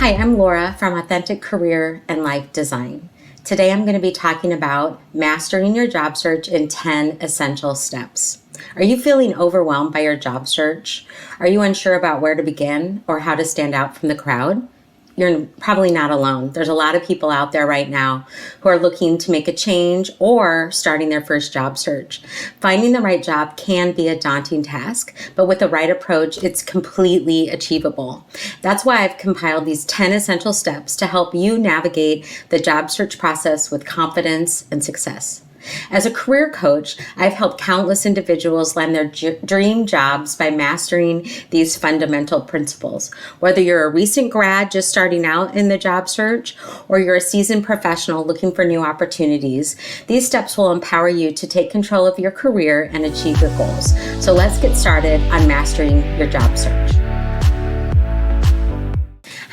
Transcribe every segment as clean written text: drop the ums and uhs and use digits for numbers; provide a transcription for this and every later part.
Hi, I'm Laura from Authentic Career and Life Design. Today I'm going to be talking about mastering your job search in 10 essential steps. Are you feeling overwhelmed by your job search? Are you unsure about where to begin or how to stand out from the crowd? You're probably not alone. There's a lot of people out there right now who are looking to make a change or starting their first job search. Finding the right job can be a daunting task, but with the right approach, it's completely achievable. That's why I've compiled these 10 essential steps to help you navigate the job search process with confidence and success. As a career coach, I've helped countless individuals land their dream jobs by mastering these fundamental principles. Whether you're a recent grad just starting out in the job search, or you're a seasoned professional looking for new opportunities, these steps will empower you to take control of your career and achieve your goals. So let's get started on mastering your job search.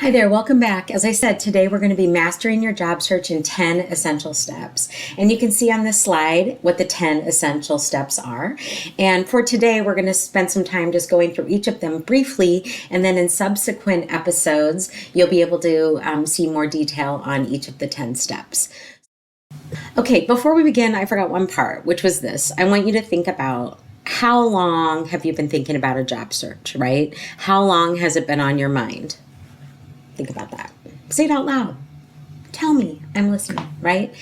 Hi there, welcome back. As I said, today we're going to be mastering your job search in 10 essential steps. And you can see on this slide what the 10 essential steps are. And for today, we're going to spend some time just going through each of them briefly. And then in subsequent episodes, you'll be able to see more detail on each of the 10 steps. Okay, before we begin, I forgot one part, which was this. I want you to think about how long have you been thinking about a job search, right? How long has it been on your mind? Think about that. Say it out loud. Tell me, I'm listening, right?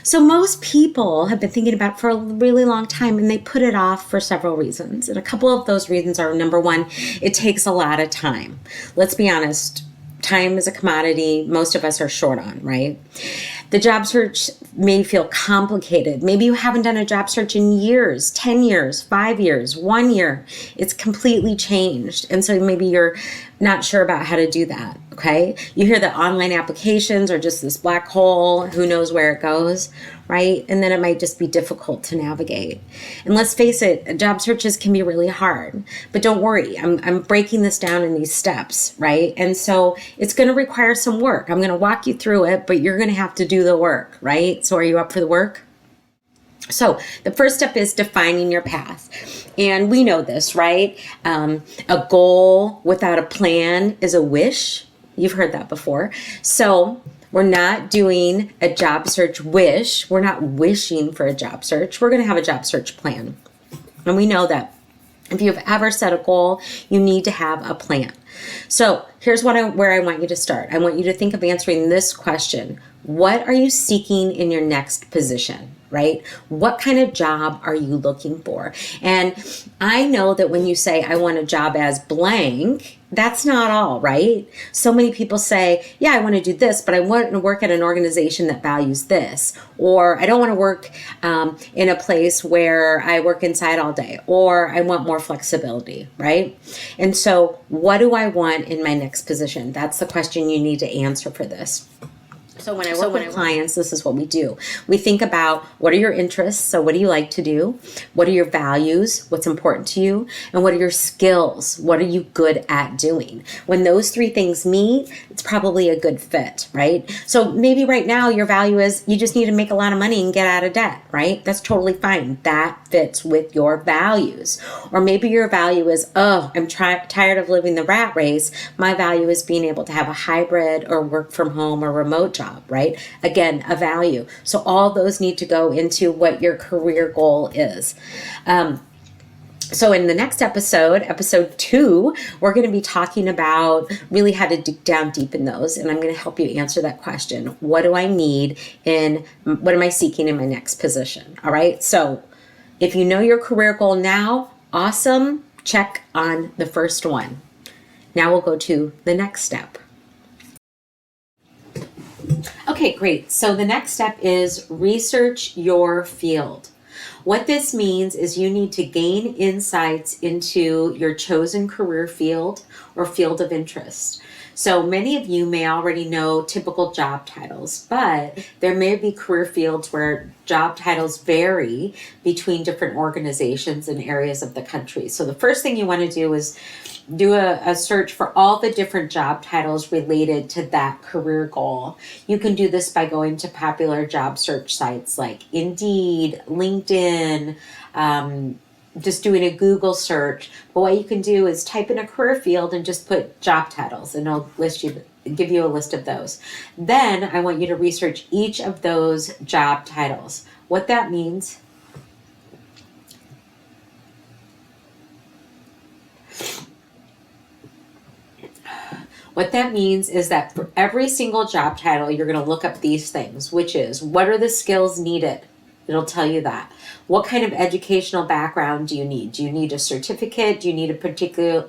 So most people have been thinking about it for a really long time, and they put it off for several reasons. And a couple of those reasons are, number one, it takes a lot of time. Let's be honest. Time is a commodity most of us are short on, right? The job search may feel complicated. Maybe you haven't done a job search in years, 10 years, 5 years, 1 year. It's completely changed. And so maybe you're not sure about how to do that, okay? You hear that online applications are just this black hole, who knows where it goes, right? And then it might just be difficult to navigate. And let's face it, job searches can be really hard, but don't worry, I'm breaking this down in these steps, right? And so it's gonna require some work. I'm gonna walk you through it, but you're gonna have to do the work, right? So are you up for the work? So the first step is defining your path. And we know this, right? A goal without a plan is a wish. You've heard that before. So we're not doing a job search wish. We're not wishing for a job search. We're going to have a job search plan. And we know that if you've ever set a goal, you need to have a plan. So here's where I want you to start. I want you to think of answering this question. What are you seeking in your next position, right? What kind of job are you looking for? And I know that when you say, I want a job as blank, that's not all, right? So many people say, yeah, I want to do this, but I want to work at an organization that values this. Or I don't want to work in a place where I work inside all day. Or I want more flexibility, right? And so what do I want in my next position? That's the question you need to answer for this. So when I work with clients, this is what we do. We think about what are your interests? So what do you like to do? What are your values? What's important to you? And what are your skills? What are you good at doing? When those three things meet, it's probably a good fit, right? So maybe right now your value is you just need to make a lot of money and get out of debt, right? That's totally fine. That fits with your values. Or maybe your value is, oh, I'm tired of living the rat race. My value is being able to have a hybrid or work from home or remote job. Right? Again, a value. So all those need to go into what your career goal is. So in the next episode 2, we're going to be talking about really how to dig down deep in those. And I'm going to help you answer that question. What do I need what am I seeking in my next position? All right. So if you know your career goal now, awesome. Check on the first one. Now we'll go to the next step. Okay, great. So the next step is research your field. What this means is you need to gain insights into your chosen career field or field of interest. So many of you may already know typical job titles, but there may be career fields where job titles vary between different organizations and areas of the country. So the first thing you want to do is do a search for all the different job titles related to that career goal. You can do this by going to popular job search sites like Indeed, LinkedIn, just doing a Google search. But what you can do is type in a career field and just put job titles, and it'll list you give you a list of those. Then I want you to research each of those job titles. What that means is that for every single job title, you're going to look up these things, which is, what are the skills needed? It'll tell you that. What kind of educational background do you need? Do you need a certificate? Do you need a particular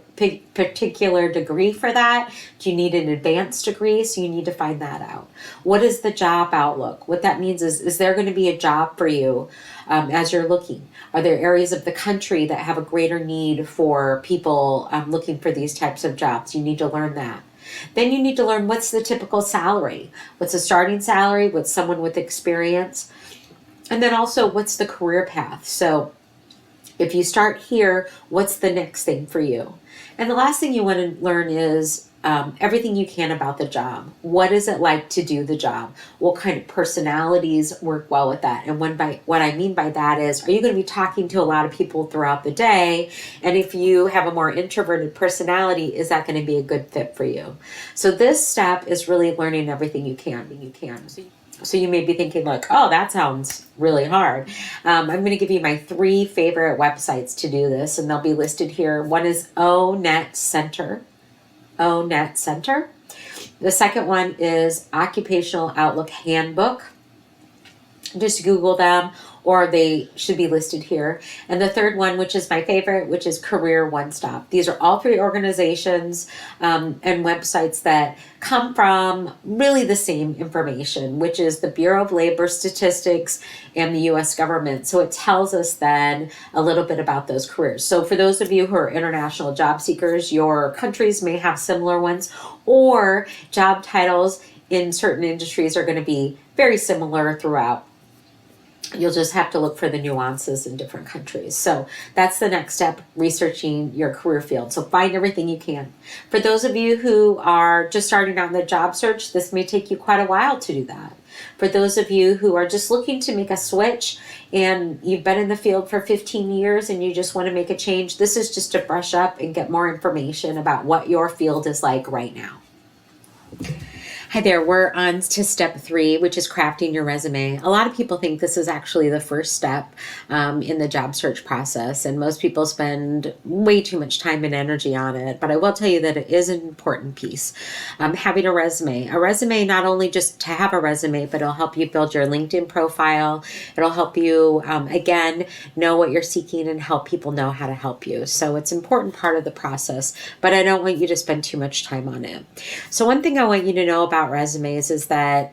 degree for that? Do you need an advanced degree? So you need to find that out. What is the job outlook? What that means is there going to be a job for you as you're looking? Are there areas of the country that have a greater need for people looking for these types of jobs? You need to learn that. Then you need to learn, what's the typical salary? What's the starting salary? What's someone with experience? And then also, what's the career path? So if you start here, what's the next thing for you? And the last thing you want to learn is everything you can about the job. What is it like to do the job? What kind of personalities work well with that? And what I mean by that is, are you going to be talking to a lot of people throughout the day? And if you have a more introverted personality, is that going to be a good fit for you? So this step is really learning everything you can. So you may be thinking like, oh, that sounds really hard. I'm going to give you my 3 favorite websites to do this, and they'll be listed here. One is ONET Center. ONET Center. The second one is Occupational Outlook Handbook. Just Google them, or they should be listed here. And the third one, which is my favorite, which is Career One Stop. These are all 3 organizations and websites that come from really the same information, which is the Bureau of Labor Statistics and the U.S. government. So it tells us then a little bit about those careers. So for those of you who are international job seekers, your countries may have similar ones, or job titles in certain industries are going to be very similar throughout. You'll just have to look for the nuances in different countries. So that's the next step, researching your career field. So find everything you can. For those of you who are just starting out in the job search, this may take you quite a while to do that. For those of you who are just looking to make a switch and you've been in the field for 15 years and you just want to make a change, this is just to brush up and get more information about what your field is like right now. Hi there, we're on to step 3, which is crafting your resume. A lot of people think this is actually the first step in the job search process, and most people spend way too much time and energy on it, but I will tell you that it is an important piece. Having a resume. A resume, not only just to have a resume, but it'll help you build your LinkedIn profile. It'll help you, again, know what you're seeking and help people know how to help you. So it's an important part of the process, but I don't want you to spend too much time on it. So one thing I want you to know about resumes is that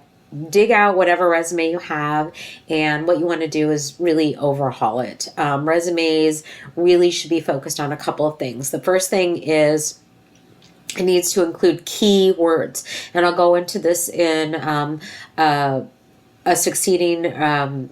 dig out whatever resume you have, and what you want to do is really overhaul it. Resumes really should be focused on a couple of things. The first thing is it needs to include key words, and I'll go into this in a succeeding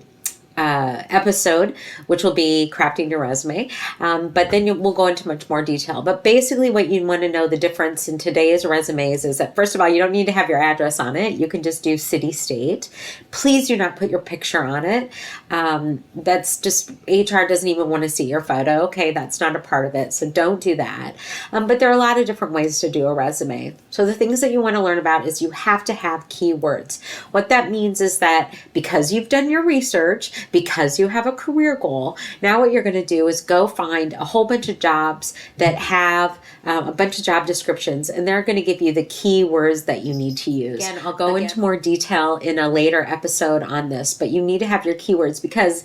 episode, which will be crafting your resume. But then we'll go into much more detail. But basically what you want to know, the difference in today's resumes is that, first of all, you don't need to have your address on it. You can just do city, state. Please do not put your picture on it. That's just, HR doesn't even want to see your photo. Okay, that's not a part of it. So don't do that. But there are a lot of different ways to do a resume. So the things that you want to learn about is you have to have keywords. What that means is that because you've done your research, because you have a career goal, now what you're going to do is go find a whole bunch of jobs that have a bunch of job descriptions, and they're going to give you the keywords that you need to use. Again, I'll go into more detail in a later episode on this, but you need to have your keywords because,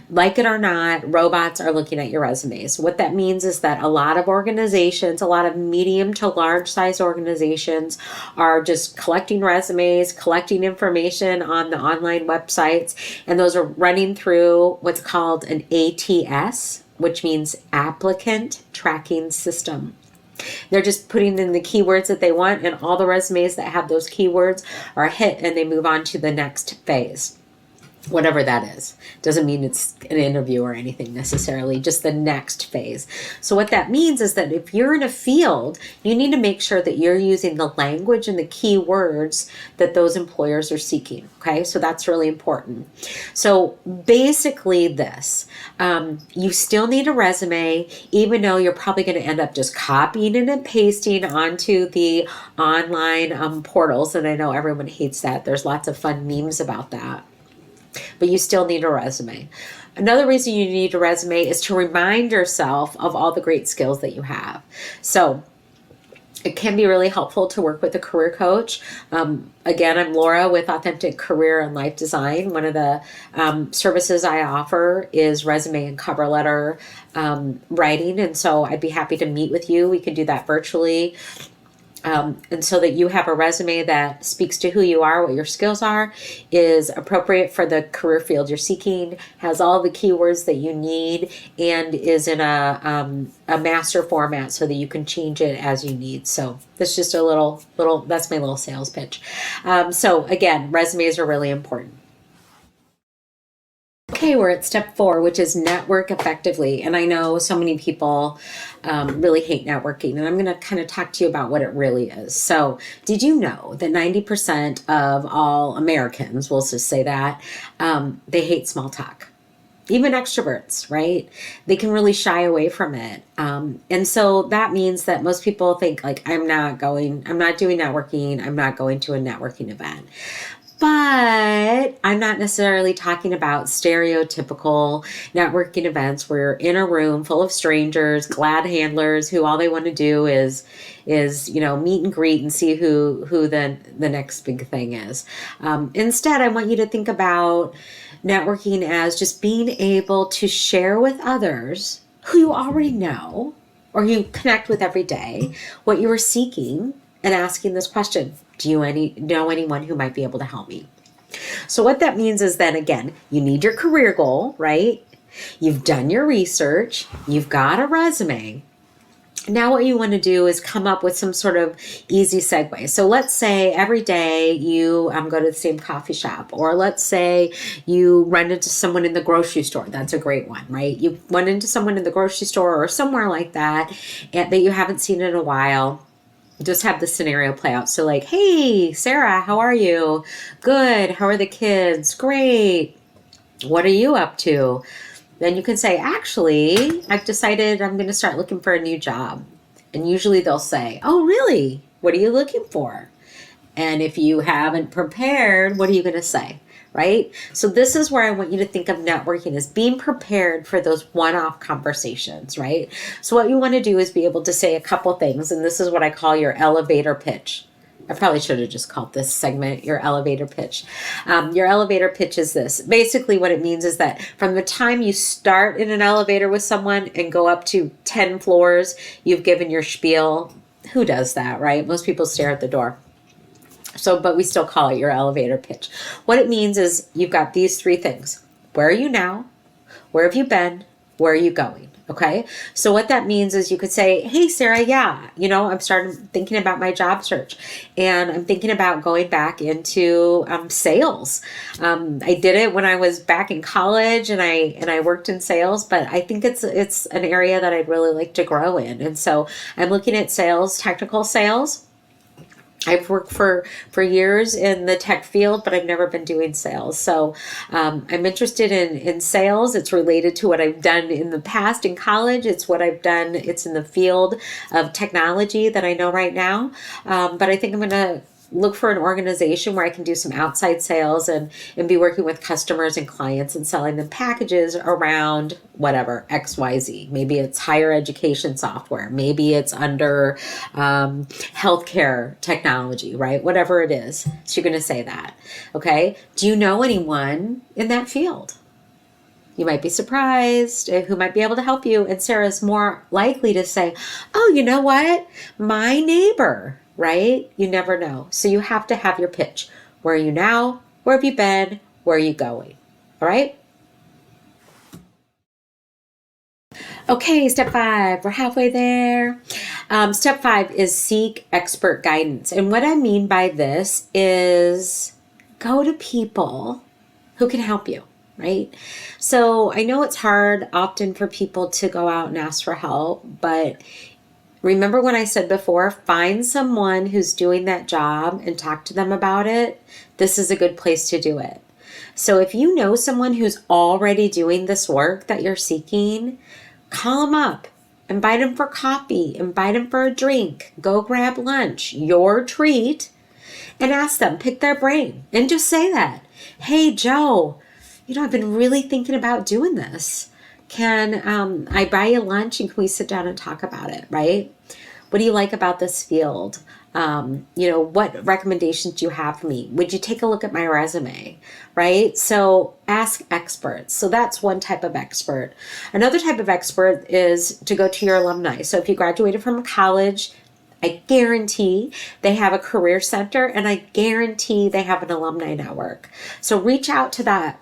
like it or not, robots are looking at your resumes. What that means is that a lot of organizations, a lot of medium to large size organizations, are just collecting resumes, collecting information on the online websites, and those are running through what's called an ATS, which means Applicant Tracking System. They're just putting in the keywords that they want, and all the resumes that have those keywords are hit, and they move on to the next phase. whatever that is. Doesn't mean it's an interview or anything necessarily, just the next phase. So what that means is that if you're in a field, you need to make sure that you're using the language and the key words that those employers are seeking. Okay, so that's really important. So basically this, you still need a resume, even though you're probably going to end up just copying it and pasting onto the online portals. And I know everyone hates that. There's lots of fun memes about that. But you still need a resume. Another reason you need a resume is to remind yourself of all the great skills that you have. So it can be really helpful to work with a career coach. Again, I'm Laura with Authentic Career and Life Design. One of the services I offer is resume and cover letter writing. And so I'd be happy to meet with you. We can do that virtually. And so that you have a resume that speaks to who you are, what your skills are, is appropriate for the career field you're seeking, has all the keywords that you need, and is in a master format so that you can change it as you need. So that's just a little, that's my little sales pitch. So again, resumes are really important. Okay, we're at step 4, which is network effectively. And I know so many people really hate networking, and I'm going to kind of talk to you about what it really is. So did you know that 90% of all Americans, we'll just say that, they hate small talk? Even extroverts, right? They can really shy away from it. And so that means that most people think like, I'm not doing networking. I'm not going to a networking event. But I'm not necessarily talking about stereotypical networking events where you're in a room full of strangers, glad handlers who all they want to do is meet and greet and see who the next big thing is. Instead, I want you to think about networking as just being able to share with others who you already know or you connect with every day what you are seeking, and asking this question: do you know anyone who might be able to help me? So what that means is then, again, you need your career goal, right? You've done your research. You've got a resume. Now what you want to do is come up with some sort of easy segue. So let's say every day you go to the same coffee shop, or let's say you run into someone in the grocery store. That's a great one, right? You run into someone in the grocery store or somewhere like that that you haven't seen in a while. Just have the scenario play out. So like, hey, Sarah, how are you? Good. How are the kids? Great. What are you up to? Then you can say, actually, I've decided I'm going to start looking for a new job. And usually they'll say, oh, really? What are you looking for? And if you haven't prepared, what are you going to say? Right? So this is where I want you to think of networking as being prepared for those one-off conversations, right? So what you want to do is be able to say a couple things, and this is what I call your elevator pitch. I probably should have just called this segment your elevator pitch. Your elevator pitch is this. Basically what it means is that from the time you start in an elevator with someone and go up to 10 floors, you've given your spiel. Who does that, right? Most people stare at the door. So, but we still call it your elevator pitch. What it means is you've got these 3 things. Where are you now? Where have you been? Where are you going? Okay. So what that means is you could say, hey, Sarah, yeah, I'm starting thinking about my job search, and I'm thinking about going back into sales. I did it when I was back in college, and I worked in sales, but I think it's an area that I'd really like to grow in. And so I'm looking at sales, technical sales. I've worked for years in the tech field, but I've never been doing sales. So I'm interested in sales. It's related to what I've done in the past in college. It's what I've done. It's in the field of technology that I know right now. But I think I'm going to look for an organization where I can do some outside sales and be working with customers and clients and selling them packages around whatever, XYZ. Maybe it's higher education software. Maybe it's under healthcare technology, right? Whatever it is. So you're going to say that. Okay. Do you know anyone in that field? You might be surprised who might be able to help you. And Sarah's more likely to say, oh, you know what? My neighbor. Right? You never know. So you have to have your pitch. Where are you now? Where have you been? Where are you going? All right? Okay, step 5. We're halfway there. Step 5 is seek expert guidance. And what I mean by this is go to people who can help you, right? So I know it's hard often for people to go out and ask for help, but remember when I said before, find someone who's doing that job and talk to them about it. This is a good place to do it. So if you know someone who's already doing this work that you're seeking, call them up, invite them for coffee, invite them for a drink, go grab lunch, your treat, and ask them, pick their brain, and just say that. Hey, Joe, I've been really thinking about doing this. Can I buy you lunch and can we sit down and talk about it, right? What do you like about this field? What recommendations do you have for me? Would you take a look at my resume, right? So ask experts. So that's one type of expert. Another type of expert is to go to your alumni. So if you graduated from college, I guarantee they have a career center and I guarantee they have an alumni network. So reach out to that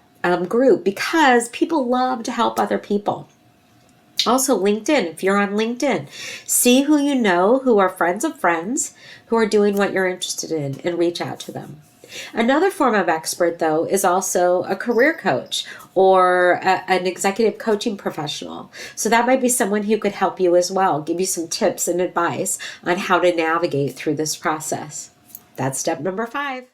group because people love to help other people. Also, LinkedIn, if you're on LinkedIn, see who you know who are friends of friends who are doing what you're interested in and reach out to them. Another form of expert, though, is also a career coach or an executive coaching professional. So that might be someone who could help you as well, give you some tips and advice on how to navigate through this process. That's step number 5.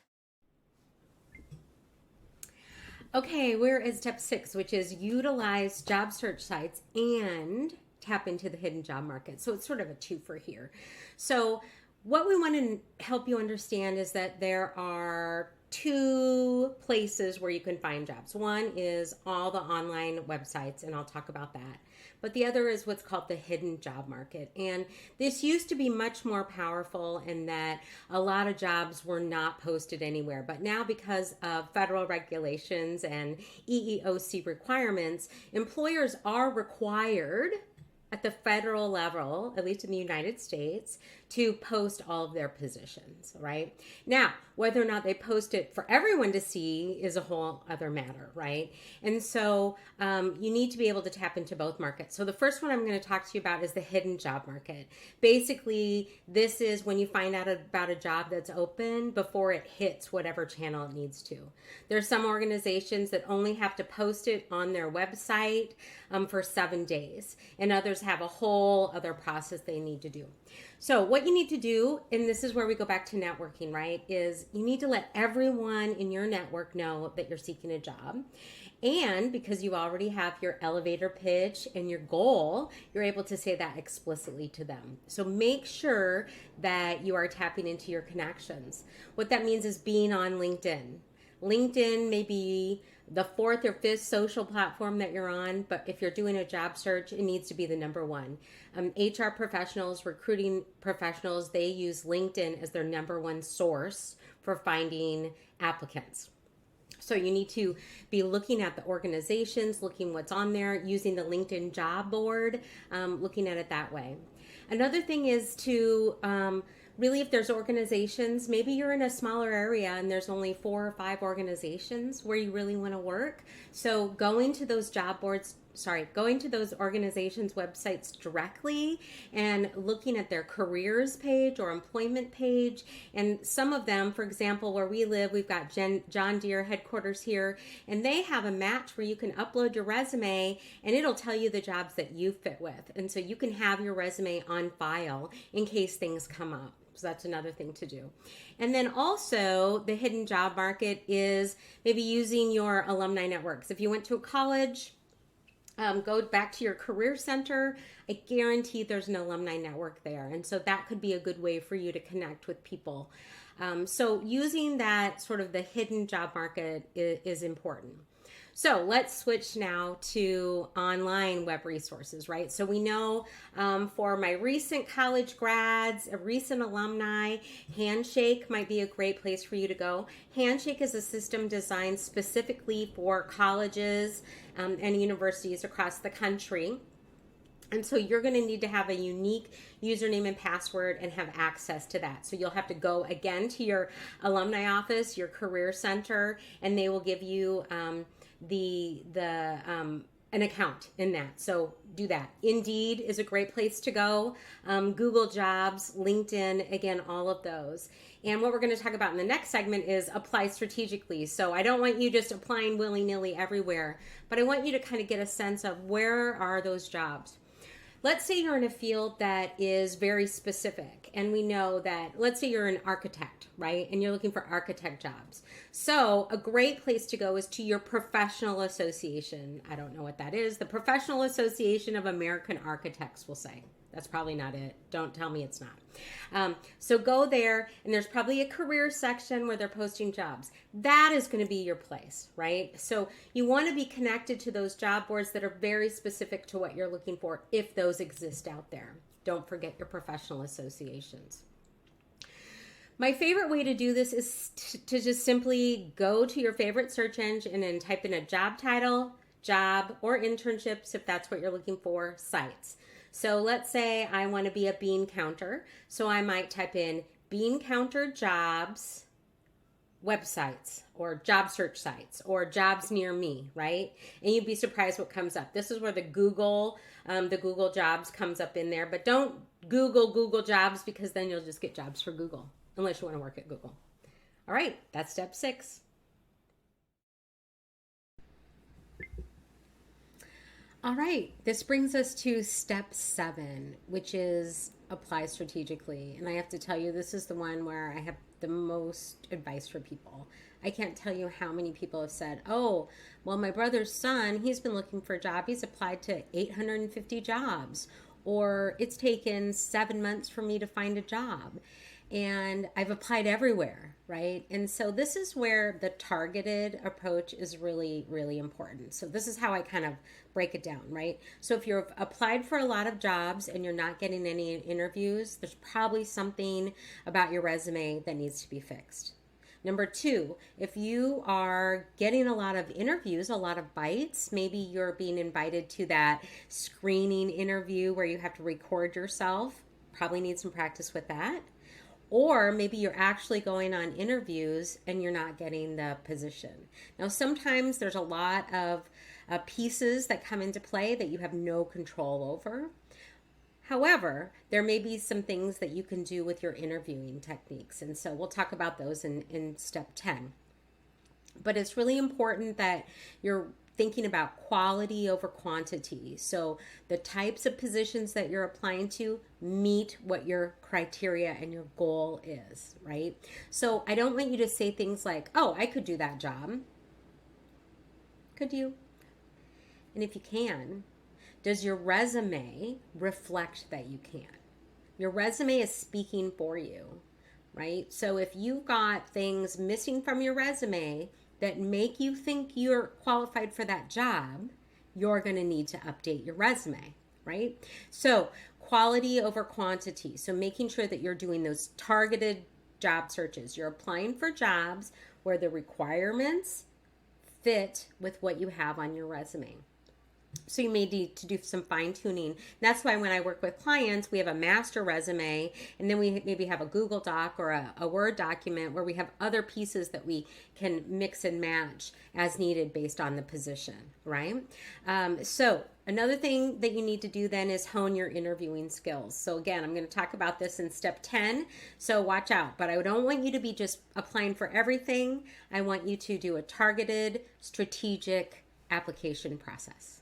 Okay, we're at step 6, which is utilize job search sites and tap into the hidden job market. So it's sort of a twofer here. So what we want to help you understand is that there are 2 places where you can find jobs. One is all the online websites, and I'll talk about that. But the other is what's called the hidden job market. And this used to be much more powerful in that a lot of jobs were not posted anywhere. But now, because of federal regulations and EEOC requirements, employers are required at the federal level, at least in the United States, to post all of their positions, right? Now, whether or not they post it for everyone to see is a whole other matter, right? And so you need to be able to tap into both markets. So the first one I'm going to talk to you about is the hidden job market. Basically, this is when you find out about a job that's open before it hits whatever channel it needs to. There's some organizations that only have to post it on their website for 7 days, and others have a whole other process they need to do. So what you need to do, and this is where we go back to networking, right, is you need to let everyone in your network know that you're seeking a job. And because you already have your elevator pitch and your goal, you're able to say that explicitly to them. So make sure that you are tapping into your connections. What that means is being on LinkedIn. LinkedIn may be the 4th or 5th social platform that you're on, but if you're doing a job search, it needs to be the number 1. HR professionals, recruiting professionals, they use LinkedIn as their number 1 source for finding applicants. So you need to be looking at the organizations, looking what's on there, using the LinkedIn job board, looking at it that way. Another thing is to really, if there's organizations, maybe you're in a smaller area and there's only 4 or 5 organizations where you really want to work. So going to those organizations' websites directly and looking at their careers page or employment page. And some of them, for example, where we live, we've got John Deere headquarters here, and they have a match where you can upload your resume and it'll tell you the jobs that you fit with. And so you can have your resume on file in case things come up. So that's another thing to do. And then also the hidden job market is maybe using your alumni networks. If you went to a college, go back to your career center. I guarantee there's an alumni network there. And so that could be a good way for you to connect with people. So using that sort of the hidden job market is important. So let's switch now to online web resources, right? So we know for my recent college grads, a recent alumni, Handshake might be a great place for you to go. Handshake is a system designed specifically for colleges and universities across the country. And so you're going to need to have a unique username and password and have access to that. So you'll have to go again to your alumni office, your career center, and they will give you the an account in that. So do that. Indeed is a great place to go. Google Jobs, LinkedIn, again, all of those. And what we're going to talk about in the next segment is apply strategically. So I don't want you just applying willy-nilly everywhere, but I want you to kind of get a sense of where are those jobs. Let's say you're in a field that is very specific, and we know that, let's say you're an architect, right? And you're looking for architect jobs. So a great place to go is to your professional association. I don't know what that is. The Professional Association of American Architects, we'll say. That's probably not it. Don't tell me it's not. So go there, and there's probably a career section where they're posting jobs. That is going to be your place, right? So you want to be connected to those job boards that are very specific to what you're looking for, if those exist out there. Don't forget your professional associations. My favorite way to do this is to just simply go to your favorite search engine and type in a job title, job, or internships, if that's what you're looking for, sites. So let's say I want to be a bean counter. So I might type in bean counter jobs websites or job search sites or jobs near me, right? And you'd be surprised what comes up. This is where the Google Jobs comes up in there. But don't Google Jobs, because then you'll just get jobs for Google, unless you want to work at Google. All right, that's step 6. All right, this brings us to step 7, which is apply strategically. And I have to tell you, this is the one where I have the most advice for people. I can't tell you how many people have said, oh, well, my brother's son, he's been looking for a job. He's applied to 850 jobs, or it's taken 7 months for me to find a job. And I've applied everywhere, right? And so this is where the targeted approach is really, really important. So this is how I kind of break it down, right? So if you've applied for a lot of jobs and you're not getting any interviews, there's probably something about your resume that needs to be fixed. Number 2, if you are getting a lot of interviews, a lot of bites, maybe you're being invited to that screening interview where you have to record yourself, probably need some practice with that. Or maybe you're actually going on interviews and you're not getting the position. Now, sometimes there's a lot of pieces that come into play that you have no control over. However, there may be some things that you can do with your interviewing techniques. And so we'll talk about those in step 10. But it's really important that you're thinking about quality over quantity. So the types of positions that you're applying to meet what your criteria and your goal is, right? So I don't want you to say things like, oh, I could do that job. Could you? And if you can, does your resume reflect that you can? Your resume is speaking for you, right? So if you've got things missing from your resume that make you think you're qualified for that job, you're going to need to update your resume, right? So quality over quantity. So making sure that you're doing those targeted job searches. You're applying for jobs where the requirements fit with what you have on your resume. So you may need to do some fine tuning. That's why when I work with clients, we have a master resume, and then we maybe have a Google Doc or a Word document where we have other pieces that we can mix and match as needed based on the position, right? So another thing that you need to do then is hone your interviewing skills. So again, I'm going to talk about this in step 10. So watch out, but I don't want you to be just applying for everything. I want you to do a targeted, strategic application process.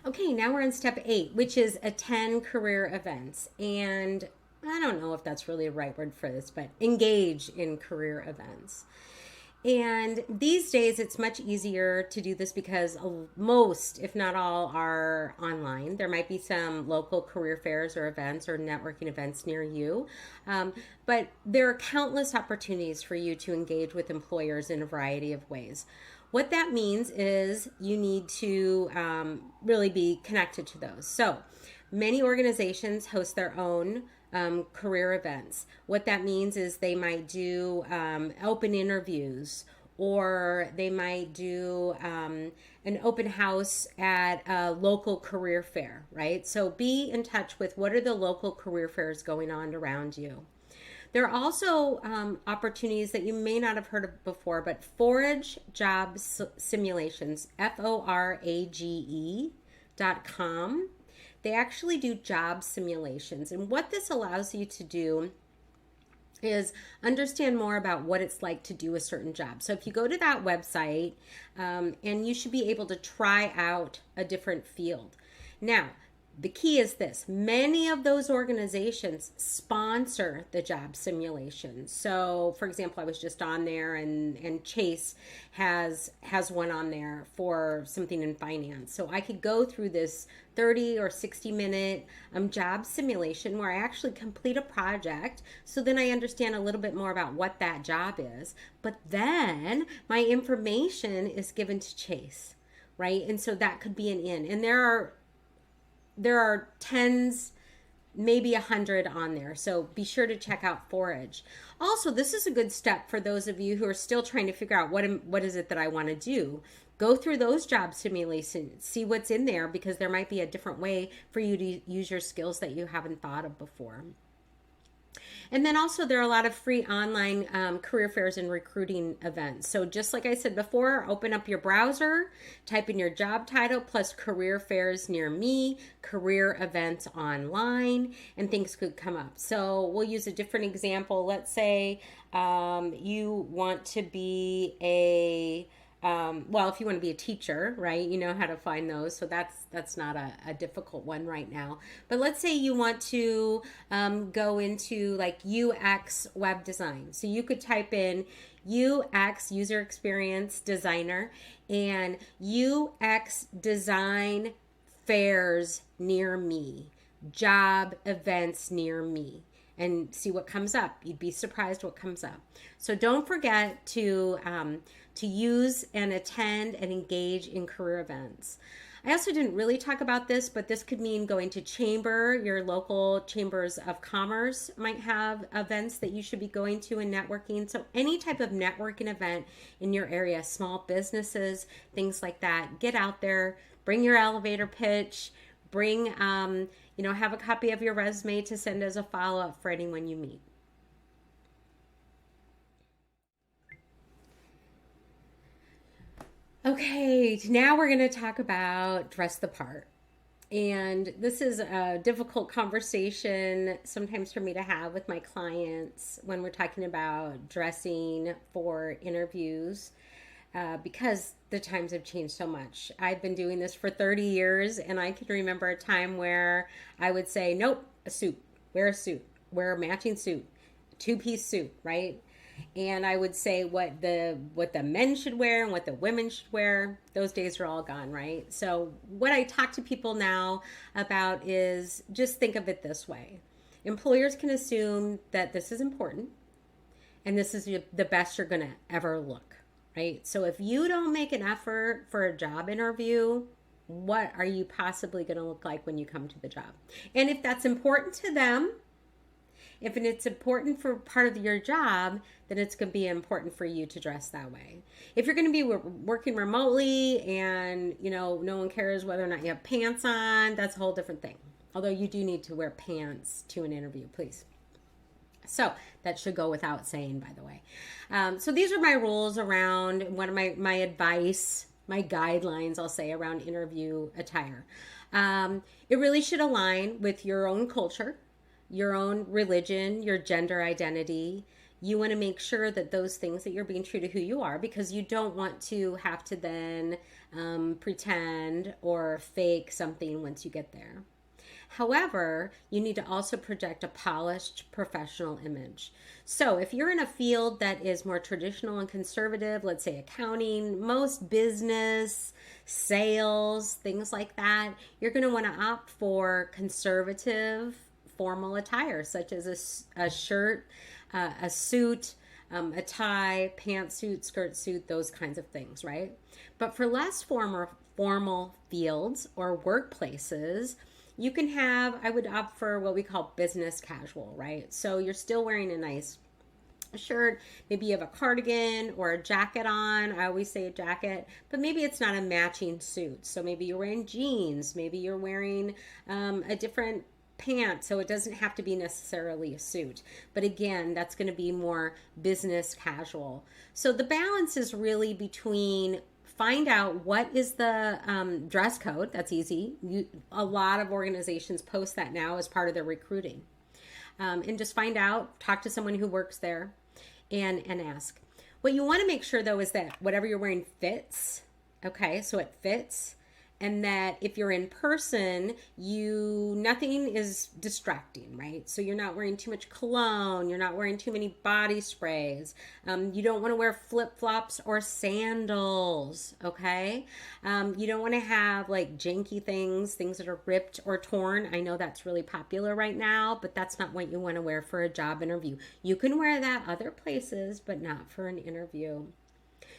Okay, now we're on step 8, which is attend career events. And I don't know if that's really the right word for this, but engage in career events. And these days, it's much easier to do this because most, if not all, are online. There might be some local career fairs or events or networking events near you. But there are countless opportunities for you to engage with employers in a variety of ways. What that means is you need to really be connected to those. So many organizations host their own career events. What that means is they might do open interviews, or they might do an open house at a local career fair, right? So be in touch with what are the local career fairs going on around you. There are also opportunities that you may not have heard of before, but Forage Job Simulations, FORAGE.com. They actually do job simulations. And what this allows you to do is understand more about what it's like to do a certain job. So if you go to that website, and you should be able to try out a different field. Now, the key is this: many of those organizations sponsor the job simulation. So, for example, I was just on there, and Chase has one on there for something in finance. So I could go through this 30 or 60-minute job simulation where I actually complete a project. So then I understand a little bit more about what that job is. But then my information is given to Chase, right? And so that could be an in. And there are tens, maybe 100 on there. So be sure to check out Forage. Also, this is a good step for those of you who are still trying to figure out what is it that I want to do. Go through those job simulations, see what's in there, because there might be a different way for you to use your skills that you haven't thought of before. And then also there are a lot of free online career fairs and recruiting events. So just like I said before, open up your browser, type in your job title plus career fairs near me, career events online, and things could come up. So we'll use a different example. Let's say you want to be if you want to be a teacher, right, you know how to find those. So that's not a difficult one right now. But let's say you want to go into like UX web design. So you could type in UX, user experience designer, and UX design fairs near me, job events near me, and see what comes up. You'd be surprised what comes up. So don't forget to use and attend and engage in career events. I also didn't really talk about this, but this could mean going to chamber. Your local chambers of commerce might have events that you should be going to and networking. So any type of networking event in your area, small businesses, things like that, get out there, bring your elevator pitch, bring, have a copy of your resume to send as a follow-up for anyone you meet. Okay, now we're going to talk about dress the part. And this is a difficult conversation sometimes for me to have with my clients when we're talking about dressing for interviews. Because the times have changed so much. I've been doing this for 30 years, and I can remember a time where I would say, nope, a suit, wear a matching suit, two-piece suit, right? And I would say what the men should wear and what the women should wear. Those days are all gone, right? So what I talk to people now about is just think of it this way. Employers can assume that this is important, and this is the best you're going to ever look. Right? So if you don't make an effort for a job interview, what are you possibly going to look like when you come to the job? And if that's important to them, if it's important for part of your job, then it's going to be important for you to dress that way. If you're going to be working remotely and, no one cares whether or not you have pants on, that's a whole different thing. Although you do need to wear pants to an interview, please. So that should go without saying, by the way. So these are my rules around one of my advice, my guidelines, I'll say, around interview attire. It really should align with your own culture, your own religion, your gender identity. You want to make sure that those things, that you're being true to who you are, because you don't want to have to then pretend or fake something once you get there. However, you need to also project a polished professional image. So if you're in a field that is more traditional and conservative, let's say accounting, most business, sales, things like that, you're going to want to opt for conservative formal attire, such as a shirt, a suit, a tie, pantsuit, skirt suit, those kinds of things, right? But for less formal fields or workplaces, you can I would opt for what we call business casual, right? So you're still wearing a nice shirt, maybe you have a cardigan or a jacket on. I always say a jacket, but maybe it's not a matching suit. So maybe you're wearing jeans, maybe you're wearing a different pants, so it doesn't have to be necessarily a suit. But again, that's going to be more business casual. So the balance is really between find out what is the dress code. That's easy. A lot of organizations post that now as part of their recruiting. And just find out, talk to someone who works there and ask. What you want to make sure though is that whatever you're wearing fits. Okay, so it fits. And that if you're in person, nothing is distracting, right? So you're not wearing too much cologne, you're not wearing too many body sprays. You don't want to wear flip-flops or sandals, okay? You don't want to have like janky things that are ripped or torn. I know that's really popular right now, but that's not what you want to wear for a job interview. You can wear that other places, but not for an interview.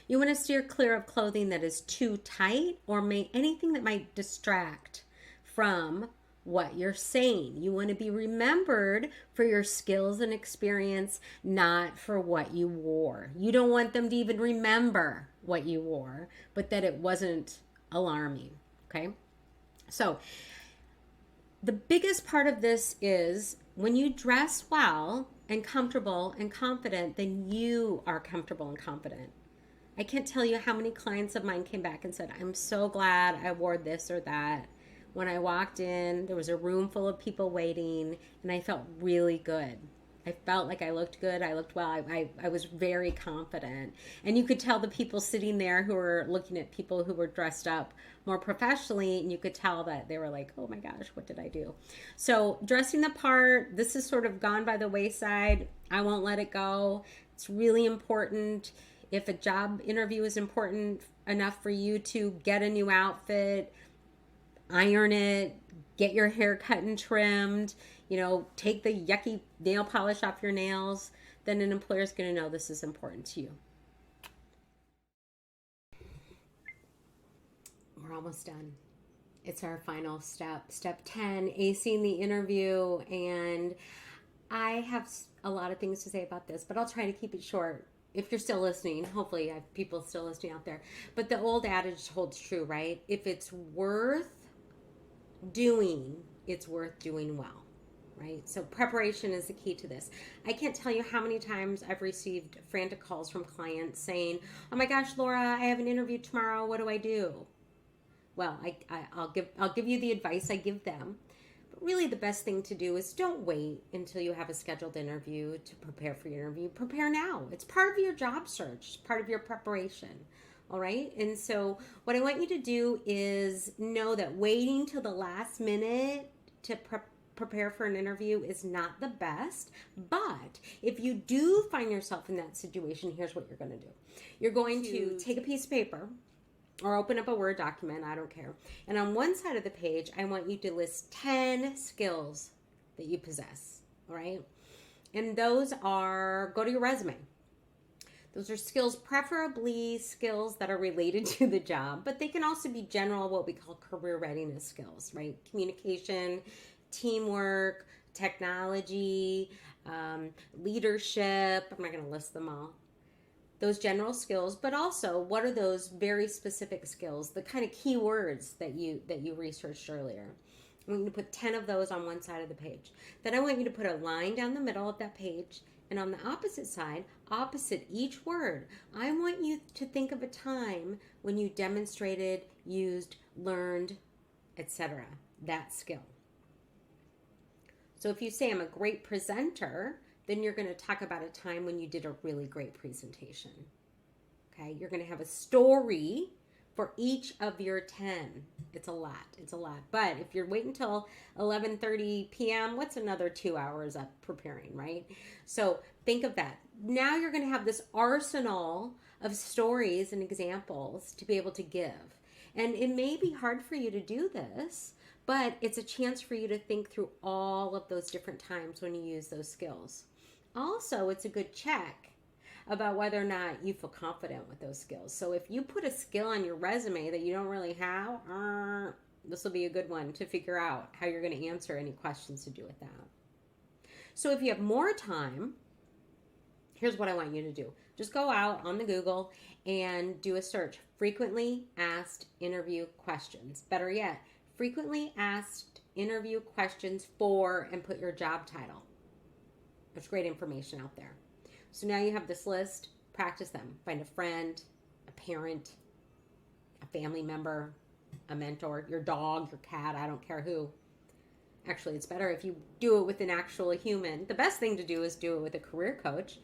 You want to steer clear of clothing that is too tight or anything that might distract from what you're saying. You want to be remembered for your skills and experience, not for what you wore. You don't want them to even remember what you wore, but that it wasn't alarming. Okay? So, the biggest part of this is when you dress well and comfortable and confident, then you are comfortable and confident. I can't tell you how many clients of mine came back and said, I'm so glad I wore this or that. When I walked in, there was a room full of people waiting, and I felt really good. I felt like I looked good. I looked well. I was very confident. And you could tell the people sitting there who were looking at people who were dressed up more professionally, and you could tell that they were like, oh my gosh, what did I do? So dressing the part, this is sort of gone by the wayside. I won't let it go. It's really important. If a job interview is important enough for you to get a new outfit, iron it, get your hair cut and trimmed, take the yucky nail polish off your nails, then an employer is going to know this is important to you. We're almost done. It's our final step, step 10, acing the interview. And I have a lot of things to say about this, but I'll try to keep it short. If you're still listening, hopefully I have people still listening out there. But the old adage holds true, right? If it's worth doing, it's worth doing well, right? So preparation is the key to this. I can't tell you how many times I've received frantic calls from clients saying, oh my gosh, Laura, I have an interview tomorrow. What do I do? Well, I'll give you the advice I give them. But really the best thing to do is don't wait until you have a scheduled interview to prepare for your interview. Prepare now. It's part of your job search. It's part of your preparation. All right. And so what I want you to do is know that waiting till the last minute to prepare for an interview is not the best. But if you do find yourself in that situation, here's what you're going to do. You're going to take a piece of paper or open up a Word document, I don't care. And on one side of the page, I want you to list 10 skills that you possess, all right? And those are, go to your resume. Those are skills, preferably skills that are related to the job, but they can also be general, what we call career readiness skills, right? Communication, teamwork, technology, leadership. I'm not going to list them all. Those general skills, but also what are those very specific skills, the kind of keywords that you researched earlier. I want you to put 10 of those on one side of the page. Then I want you to put a line down the middle of that page, and on the opposite side, opposite each word, I want you to think of a time when you demonstrated, used, learned, etc., that skill. So if you say I'm a great presenter, then you're going to talk about a time when you did a really great presentation. Okay, you're going to have a story for each of your 10. It's a lot. But if you're waiting until 11:30 p.m., what's another 2 hours up preparing, right? So think of that. Now you're going to have this arsenal of stories and examples to be able to give. And it may be hard for you to do this, but it's a chance for you to think through all of those different times when you use those skills. Also, it's a good check about whether or not you feel confident with those skills. So if you put a skill on your resume that you don't really have, this will be a good one to figure out how you're going to answer any questions to do with that. So if you have more time, here's what I want you to do. Just go out on the Google and do a search. Frequently asked interview questions. Better yet, frequently asked interview questions for, and put your job title. There's great information out there. So now you have this list, practice them. Find a friend, a parent, a family member, a mentor, your dog, your cat, I don't care who. Actually, it's better if you do it with an actual human. The best thing to do is do it with a career coach,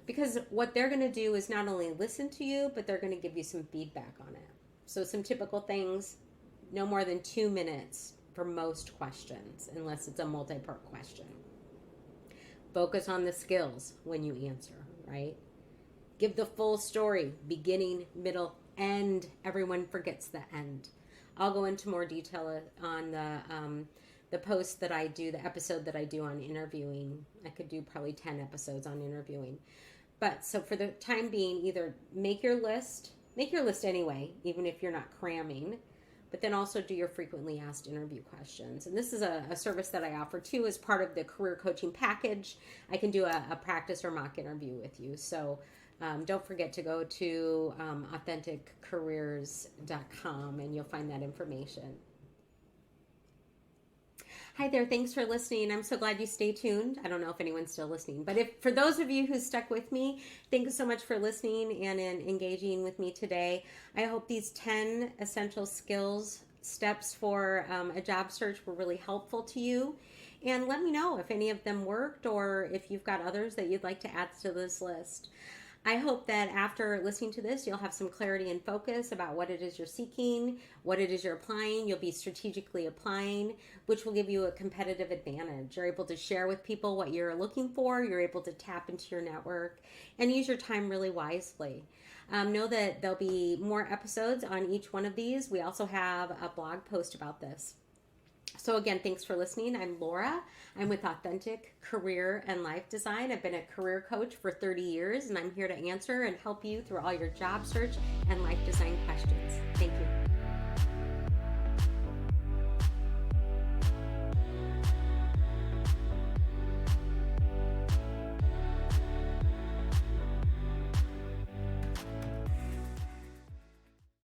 because what they're going to do is not only listen to you, but they're going to give you some feedback on it. So some typical things, no more than 2 minutes for most questions, unless it's a multi-part question. Focus on the skills when you answer, right? Give the full story, beginning, middle, end. Everyone forgets the end. I'll go into more detail on the post that I do, the episode that I do on interviewing. I could do probably 10 episodes on interviewing. But so for the time being, either make your list anyway, even if you're not cramming, but then also do your frequently asked interview questions. And this is a service that I offer too as part of the career coaching package. I can do a practice or mock interview with you. So don't forget to go to authenticcareers.com and you'll find that information. Hi there. Thanks for listening. I'm so glad you stay tuned. I don't know if anyone's still listening, but for those of you who stuck with me, thank you so much for listening and in engaging with me today. I hope these 10 essential skills steps for a job search were really helpful to you. And let me know if any of them worked or if you've got others that you'd like to add to this list. I hope that after listening to this, you'll have some clarity and focus about what it is you're seeking, what it is you're applying. You'll be strategically applying, which will give you a competitive advantage. You're able to share with people what you're looking for. You're able to tap into your network and use your time really wisely. Know that there'll be more episodes on each one of these. We also have a blog post about this. So again, thanks for listening. I'm Laura. I'm with Authentic Career and Life Design. I've been a career coach for 30 years, and I'm here to answer and help you through all your job search and life design questions.